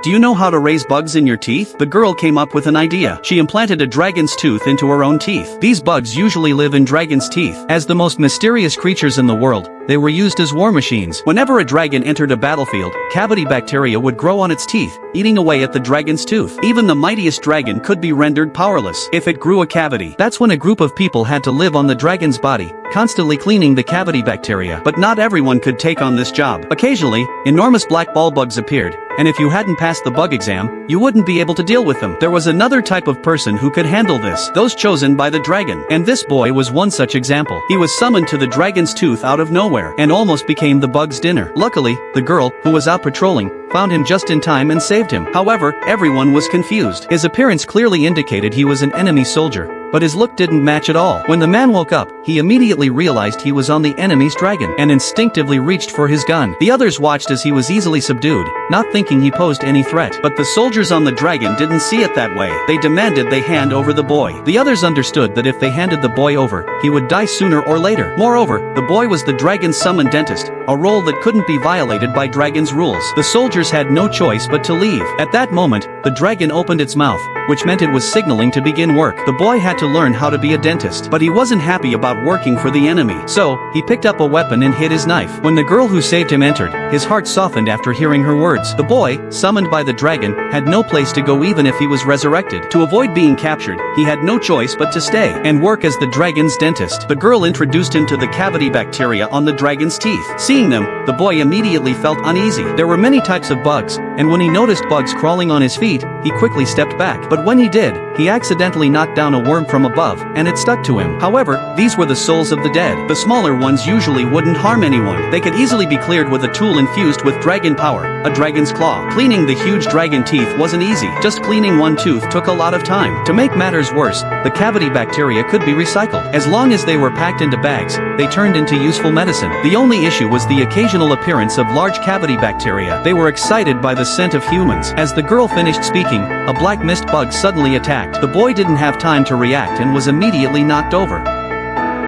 Do you know how to raise bugs in your teeth? The girl came up with an idea. She implanted a dragon's tooth into her own teeth. These bugs usually live in dragons' teeth. As the most mysterious creatures in the world, they were used as war machines. Whenever a dragon entered a battlefield, cavity bacteria would grow on its teeth, eating away at the dragon's tooth. Even the mightiest dragon could be rendered powerless if it grew a cavity. That's when a group of people had to live on the dragon's body, constantly cleaning the cavity bacteria. But not everyone could take on this job. Occasionally, enormous black ball bugs appeared, and if you hadn't passed the bug exam, you wouldn't be able to deal with them. There was another type of person who could handle this, those chosen by the dragon. And this boy was one such example. He was summoned to the dragon's tooth out of nowhere, and almost became the bug's dinner. Luckily, the girl, who was out patrolling, found him just in time and saved him. However, everyone was confused. His appearance clearly indicated he was an enemy soldier, but his look didn't match at all. When the man woke up, he immediately realized he was on the enemy's dragon, and instinctively reached for his gun. The others watched as he was easily subdued, not thinking he posed any threat. But the soldiers on the dragon didn't see it that way. They demanded they hand over the boy. The others understood that if they handed the boy over, he would die sooner or later. Moreover, the boy was the dragon's summoned dentist, a role that couldn't be violated by dragon's rules. The soldiers had no choice but to leave. At that moment, the dragon opened its mouth, which meant it was signaling to begin work. The boy had to learn how to be a dentist, but he wasn't happy about working for the enemy. So, he picked up a weapon and hid his knife. When the girl who saved him entered, his heart softened after hearing her words. The boy, summoned by the dragon, had no place to go even if he was resurrected. To avoid being captured, he had no choice but to stay and work as the dragon's dentist. The girl introduced him to the cavity bacteria on the dragon's teeth. Seeing them, the boy immediately felt uneasy. There were many types of bugs, and when he noticed bugs crawling on his feet, he quickly stepped back. But when he did, he accidentally knocked down a worm from above, and it stuck to him. However, these were the souls of the dead. The smaller ones usually wouldn't harm anyone. They could easily be cleared with a tool infused with dragon power, a dragon's claw. Cleaning the huge dragon teeth wasn't easy. Just cleaning one tooth took a lot of time. To make matters worse, the cavity bacteria could be recycled. As long as they were packed into bags, they turned into useful medicine. The only issue was the occasional appearance of large cavity bacteria. They were excited by the scent of humans. As the girl finished speaking, a black mist bug suddenly attacked. The boy didn't have time to react and was immediately knocked over.